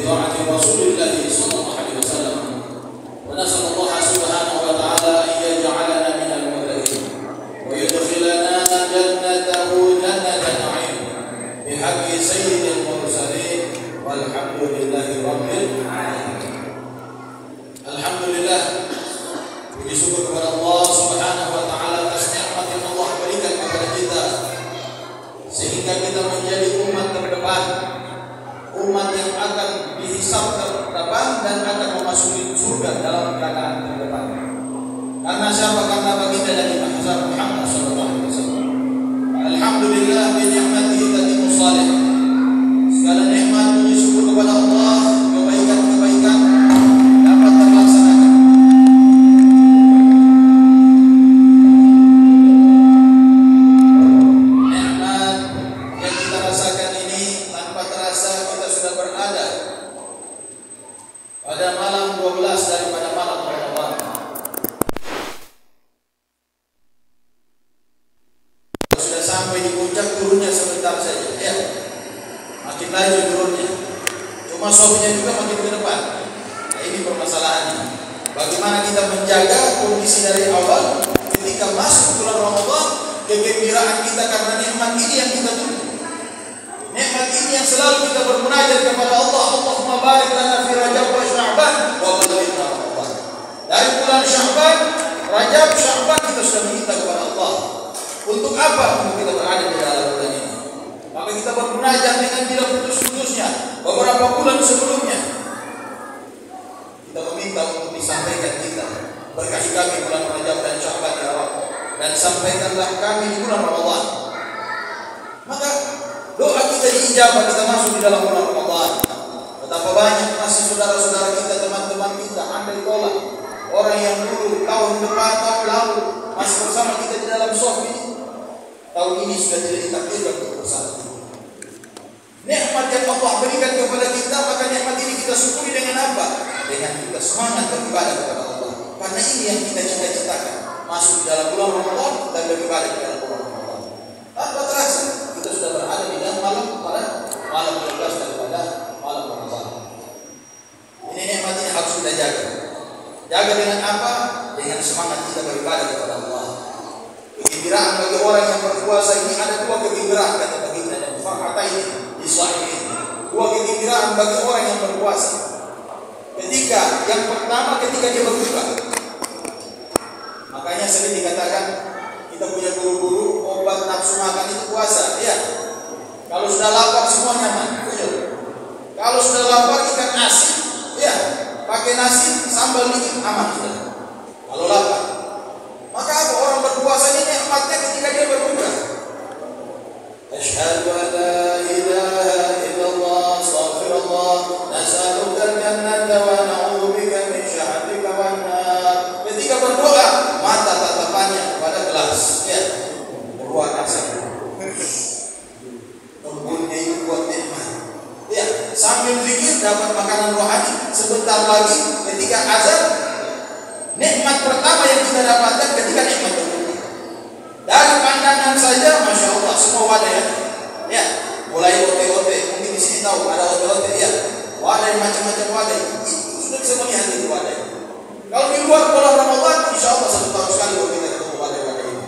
بطاعة رسول الله صلى الله عليه وسلم ونسأل الله سبحانه وتعالى أن يجعلنا من المتقين ويدخلنا جنته جنة نعيم بحق سيد المرسلين والحمد لله رب العالمين. Alhamdulillah, puji syukur kepada Allah Subhanahu wa taala atas nikmat yang Allah berikan kepada kita sehingga kita menjadi umat terdepan, umat yang akan dihisab terdepan dan akan memasuki surga dalam keadaan terdepan. Karena siapa? Karena baginda Nabi Muhammad sallallahu alaihi wasallam. Alhamdulillah bi ni'matihi tatimmus shalihah. Segala nikmat puji syukur kepada Allah, kebaikan-kebaikan dapat terlaksanakan. Nikmat yang kita rasakan ini tanpa terasa kita sudah berada pada malam 12 daripada malam Ramadan. Sudah sampai di puncak, turunnya sebentar saja, ya. Makin laju turunnya. Cuma softnya juga makin ke depan. Nah, ini permasalahannya. Bagaimana kita menjaga kondisi dari awal ketika masuk bulan Ramadan, kegembiraan kita karena nikmat ini yang kita tunggu. Nikmat ini yang selalu kita bermunajat kepada Allah. Allahumma barik lana fi Rajab wa Sya'ban wa balighna Ramadan. Dari bulan Sya'ban, Rajab, Sya'ban kita sudah meminta kepada Allah. Untuk apa? Untuk kita berada di dalam bulan ini. Maka kita bermunajat dengan tidak putus-putusnya beberapa bulan sebelumnya. Kita meminta untuk disampaikan kita. Berkahi kami bulan Rajab dan Sya'ban ya Rabb, dan sampaikanlah kami di bulan Ramadan. Maka doa kita diijabah, kita masuk di dalam bulan Ramadan. Betapa banyak masih saudara-saudara kita, teman-teman kita andai tolak orang yang dulu tahun depan, tahun lalu masih bersama kita di dalam soft ini, tahun ini sudah tidak ditakdirkan untuk bersama. Nikmat yang Allah berikan kepada kita, maka nikmat ini kita syukuri dengan apa? Dengan kita semangat beribadah kepada Allah. Karena ini yang kita cita-citakan, masuk di dalam bulan Ramadan dan beribadah di dalam bulan Ramadan. Tanpa terasa kita sudah berada di dalam malam 12 daripada malam Ramadan. Ini nikmat ini harus kita jaga. Jaga dengan apa? Dengan semangat kita beribadah kepada Allah. Kegembiraan bagi orang yang berpuasa ini ada dua kegembiraan, kata baginda dan fakta ini di sahih ini. Dua kegembiraan bagi orang yang berpuasa. Ketika yang pertama ketika dia berbuka. Makanya sering dikatakan kita punya guru-guru obat nafsu makan itu puasa, ya. Kalau sudah lapar semua nyaman, betul. Kalau sudah lapar ikan asin, ya, pakai nasi sambal dikit aman sudah. Kalau lapar. Maka apa orang berpuasa ini nikmatnya ketika dia berbuka. Asyhadu an la ilaha illallah, astaghfirullah, nas'aluka al-jannata wa na'udzubika min syarrika wan nar. Ketika berdoa, mata tatapannya kepada gelas, ya. Berdoa rasanya. Tubuhnya itu buat nikmat. Ya, sambil zikir dapat makanan rohani. Sebentar lagi ketika azan, nikmat pertama yang kita dapatkan ketika nikmat berbuka. Dari pandangan saja, masya Allah, semua wadah ya. Ya, mulai ote-ote, mungkin di sini tahu ada ote-ote, ya. Wadah macam-macam wadah, itu sudah bisa melihat itu wadah. Kalau di luar bulan Ramadan, insya Allah 1 tahun sekali kita ketemu wadah-wadah ini.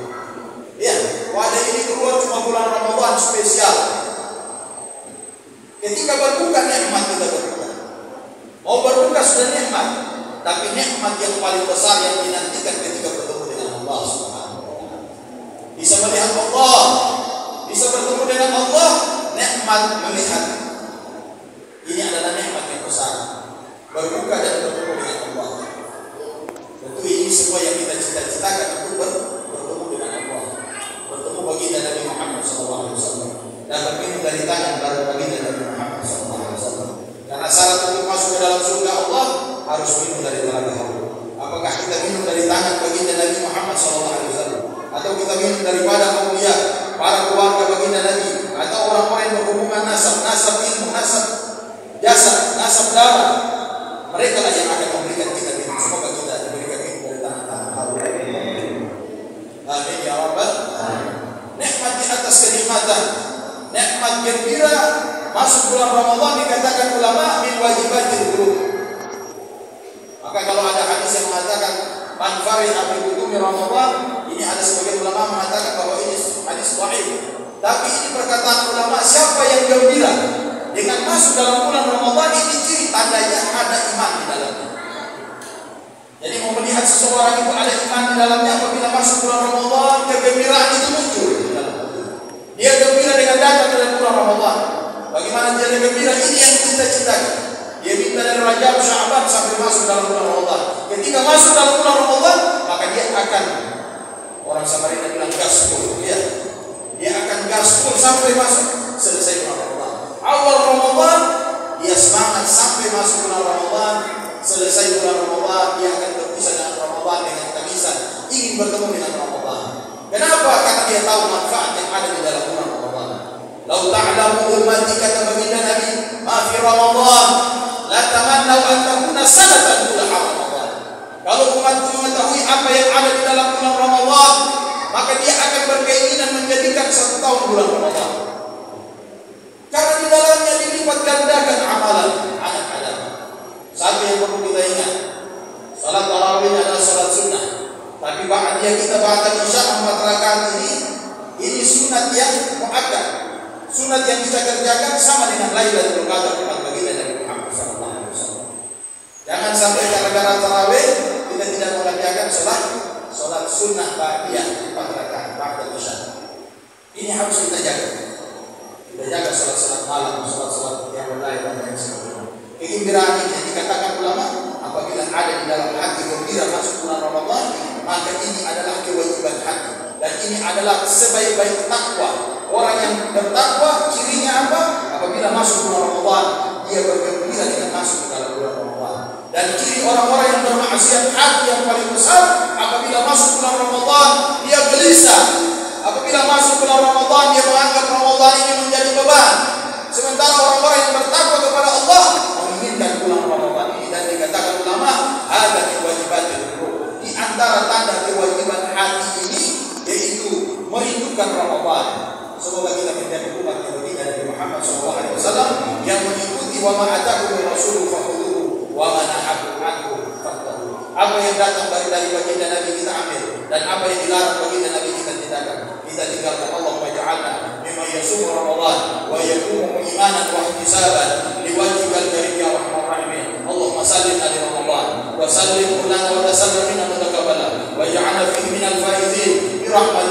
Ya, wadah ini keluar cuma bulan Ramadan spesial. Ketika berbuka nikmat kita berbuka. Mau berbuka sudah nikmat. Tapi nikmat yang paling besar yang dinantikan ketika bertemu dengan Allah Subhanahu wa taala. Bisa melihat Allah, bisa bertemu dengan Allah, nikmat melihat. Ini adalah nikmat yang besar. Berbuka dan bertemu dengan Allah. Tentu ini semua yang kita cita-citakan untuk bertemu dengan Allah. Bertemu baginda Nabi Muhammad SAW dan berminum dari tangan baginda Nabi Muhammad SAW. Karena syarat untuk masuk ke dalam surga Allah harus minum dari telaga haud. Apakah kita minum dari tangan baginda Nabi Muhammad SAW, atau kita minum daripada aulia, para keluarga baginda Nabi, atau orang-orang yang berhubungan nasab ilmu, nasab jasa, nasab darah? Mereka lah yang akan memberikan kita minum. Semoga kita diberikan minum dari tangan haud. Amin ya rabbal alamin. Nikmat di atas kenikmatan, nikmat gembira masuk bulan Ramadan dikatakan ulama min wajib fariha bi qudumi Ramadan, ini ada sebagian ulama mengatakan bahwa ini hadis sahih. Tapi ini perkataan ulama, siapa yang gembira dengan masuk dalam bulan Ramadan, ini ciri tandanya ada iman di dalamnya. Jadi mau melihat seseorang itu ada iman di dalamnya apabila masuk bulan Ramadan, kegembiraan itu muncul di dalam hati. Dia gembira dengan datang ke dalam bulan Ramadan. Bagaimana dia gembira? Ini yang cita-citakan. Dia minta dari Rajab, Sya'ban sampai masuk dalam bulan Ramadan. Ketika masuk dalam bulan Ramadan, maka dia akan, orang Samarinda bilang gaspol, ya. Dia akan gaspol sampai masuk selesai bulan Ramadan. Awal Ramadan dia semangat sampai masuk bulan Ramadan, selesai bulan Ramadan dia akan berpisah dengan Ramadan dengan tangisan, ingin bertemu dengan Ramadan. Kenapa? Karena dia tahu manfaat yang ada di dalam bulan Ramadan. Lau ta'lamu ummati, kata baginda Nabi, ma fi Ramadan la tamannau an takuna sanatan ula Ramadan. Kalau umatku mengetahui apa yang ada di dalam bulan Ramadan, maka dia akan berkeinginan menjadikan 1 tahun bulan Ramadan. Karena di dalamnya dilipat gandakan amalan anak-anak. Satu yang perlu kita ingat, salat tarawih adalah salat sunnah. Tapi ba'diyah kita ba'da isya 4 rakaat ini sunat yang muakkad. Sunat yang kita kerjakan sama dengan Lailatul Qadar baginda Nabi Muhammad SAW. Jangan sampai gara-gara tarawih kita tidak mengerjakan salat sunnah ba'diyah 4 rakaat ba'da isya. Ini harus kita jaga. Kita jaga salat malam, salat yang lain dan lain sebagainya. Kegembiraan ini yang dikatakan ulama, apabila ada di dalam hati gembira masuk bulan Ramadan, maka ini adalah kewajiban hati dan ini adalah sebaik-baik takwa. Orang yang bertakwa cirinya apa? Apabila masuk bulan Ramadan, dia bergembira dengan masuk ke dalam bulan Ramadan. Dan ciri orang-orang yang bermaksiat hati yang paling besar, apabila masuk bulan Ramadan, dia gelisah. Apabila masuk bulan Ramadan, dia menganggap Ramadan ini menjadi beban. Sementara orang-orang yang bertakwa kepada Allah menginginkan bulan Ramadan ini, dan dikatakan ulama, ada kewajiban ruh. Di antara tanda kewajiban hati ini yaitu merindukan Ramadan. Semoga kita menjadi umat yang baginda Nabi Muhammad SAW yang mengikuti wa ma atakum rasuluhu fakhudhuhu wa ma nahakum anhu fantahu. Apa yang datang dari baginda Nabi kita ambil, dan apa yang dilarang baginda Nabi kita tinggalkan. Kita tinggalkan. Allah waj'alna mimman yasum Ramadan wa yaqumu imanan wa ihtisaban liwajhikal karim ya arhamar rahimin. Allahumma sallim ala Ramadan wa sallim lana wa tasallim minna mutaqabbala waj'alna fihi minal faizin bi rahmatika